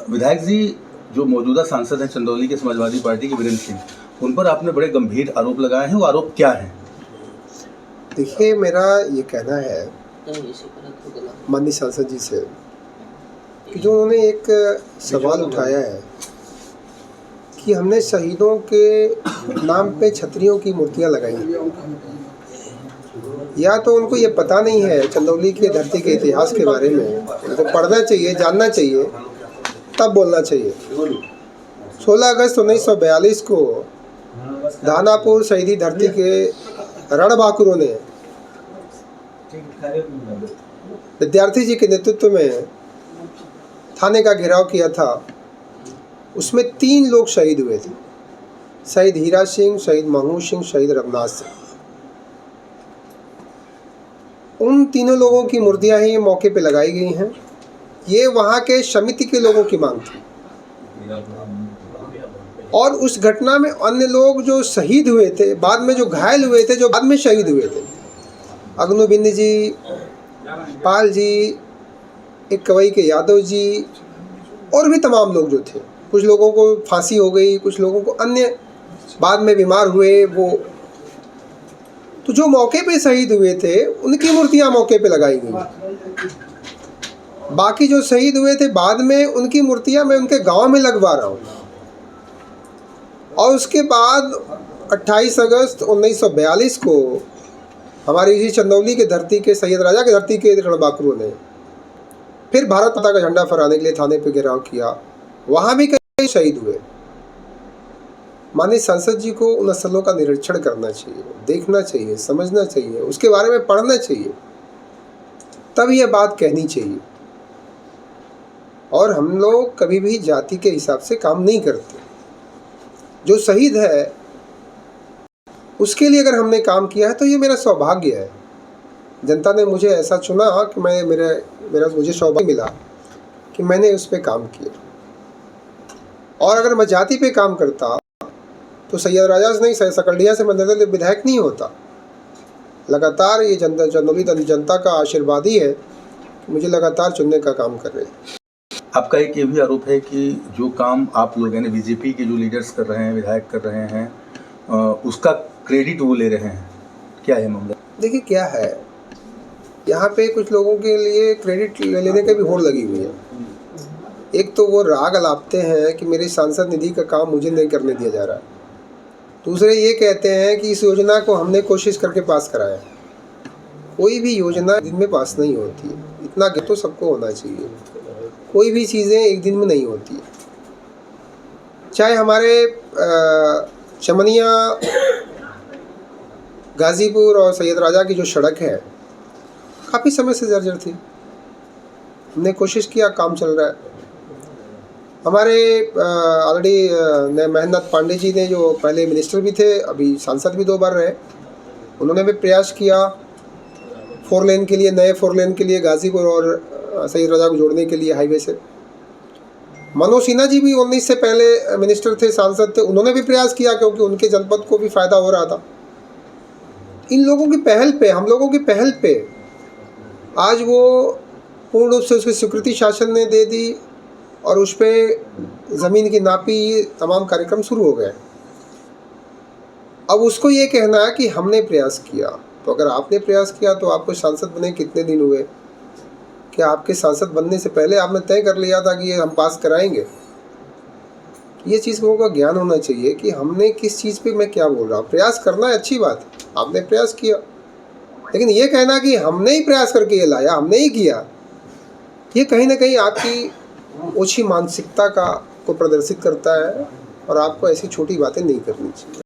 विधायक जी, जो मौजूदा सांसद हैं चंदौली के समाजवादी पार्टी के वीरेंद्र सिंह, उन पर आपने बड़े गंभीर आरोप लगाए हैं। वो आरोप क्या हैं? देखिए, मेरा ये कहना है माननीय सांसद जी से कि जो उन्होंने एक सवाल उठाया है कि हमने शहीदों के नाम पे छतरियों की मूर्तियां लगाई, या तो उनको ये पता नहीं है चंदौली की धरती के इतिहास के बारे में, उनको पढ़ना चाहिए, जानना चाहिए, तब बोलना चाहिए। 16 अगस्त 1942 को दानापुर शहीदी धरती के रणबांकुरों ने विद्यार्थी जी के नेतृत्व में थाने का घेराव किया था। उसमें 3 लोग शहीद हुए थे, शहीद हीरा सिंह, शहीद महमूद सिंह, शहीद रघुनाथ सिंह। उन तीनों लोगों की मूर्तियां ही मौके पे लगाई गई हैं। ये वहाँ के समिति के लोगों की मांग थी। और उस घटना में अन्य लोग जो शहीद हुए थे, बाद में जो घायल हुए थे, जो बाद में शहीद हुए थे, अग्नुबिंद जी, पाल जी, एक कवई के यादव जी, और भी तमाम लोग जो थे, कुछ लोगों को फांसी हो गई, कुछ लोगों को अन्य बाद में बीमार हुए। वो तो जो मौके पे शहीद हुए थे उनकी मूर्तियां मौके पे लगाई गई। बाकी जो शहीद हुए थे बाद में, उनकी मूर्तियां मैं उनके गांव में लगवा रहा हूँ। और उसके बाद 28 अगस्त 1942 को हमारी इसी चंदौली के धरती के, सैयद राजा की धरती के रणबांकुरों ने फिर भारत माता का झंडा फहराने के लिए थाने पे घेराव किया। वहाँ भी कई शहीद हुए। माननीय सांसद जी को उन स्थलों का निरीक्षण करना चाहिए, देखना चाहिए, समझना चाहिए, उसके बारे में पढ़ना चाहिए, तब यह बात कहनी चाहिए। और हम लोग कभी भी जाति के हिसाब से काम नहीं करते। जो शहीद है उसके लिए अगर हमने काम किया है तो ये मेरा सौभाग्य है। जनता ने मुझे ऐसा चुना कि मुझे सौभाग्य मिला कि मैंने उस पर काम किया। और अगर मैं जाति पे काम करता तो सैयद राजा से नहीं, सकलडिया से मैं विधायक नहीं होता। लगातार ये चंदौली जनता का आशीर्वाद ही है कि मुझे लगातार चुनने का काम कर रहे हैं। आपका एक ये भी आरोप है कि जो काम आप लोग यानी बीजेपी के जो लीडर्स कर रहे हैं, विधायक कर रहे हैं, उसका क्रेडिट वो ले रहे हैं। क्या है मामला? देखिए, क्या है, यहाँ पे कुछ लोगों के लिए क्रेडिट लेने की भी होड़ लगी हुई है। एक तो वो राग अलापते हैं कि मेरी सांसद निधि का काम मुझे नहीं करने दिया जा रहा है। दूसरे ये कहते हैं कि इस योजना को हमने कोशिश करके पास कराया। कोई भी योजना दिन में पास नहीं होती है, इतना तो सबको होना चाहिए। कोई भी चीज़ें एक दिन में नहीं होती है। चाहे हमारे चमनिया, गाजीपुर और सैयद राजा की जो सड़क है, काफ़ी समय से जर्जर थी। हमने कोशिश किया, काम चल रहा है। हमारे ऑलरेडी महेंद्र पांडे जी ने, जो पहले मिनिस्टर भी थे, अभी सांसद भी 2 बार रहे, उन्होंने भी प्रयास किया 4 लेन के लिए, नए 4 लेन के लिए, गाजीपुर और सैयद राजा को जोड़ने के लिए हाईवे से। मनोज सिन्हा जी भी 19 से पहले मिनिस्टर थे, सांसद थे, उन्होंने भी प्रयास किया क्योंकि उनके जनपद को भी फ़ायदा हो रहा था। इन लोगों की पहल पे, हम लोगों की पहल पे आज वो पूर्ण रूप से उसकी स्वीकृति शासन ने दे दी और उस पर ज़मीन की नापी, तमाम कार्यक्रम शुरू हो गए। अब उसको ये कहना है कि हमने प्रयास किया, तो अगर आपने प्रयास किया तो आपको सांसद बने कितने दिन हुए? क्या आपके सांसद बनने से पहले आपने तय कर लिया था कि ये हम पास कराएंगे? ये चीज़ लोगों का ज्ञान होना चाहिए कि हमने किस चीज़ पे, मैं क्या बोल रहा हूँ। प्रयास करना है, अच्छी बात है, आपने प्रयास किया, लेकिन ये कहना कि हमने ही प्रयास करके ये लाया, हमने ही किया, ये कहीं ना कहीं आपकी ओछी मानसिकता को प्रदर्शित करता है। और आपको ऐसी छोटी बातें नहीं करनी चाहिए।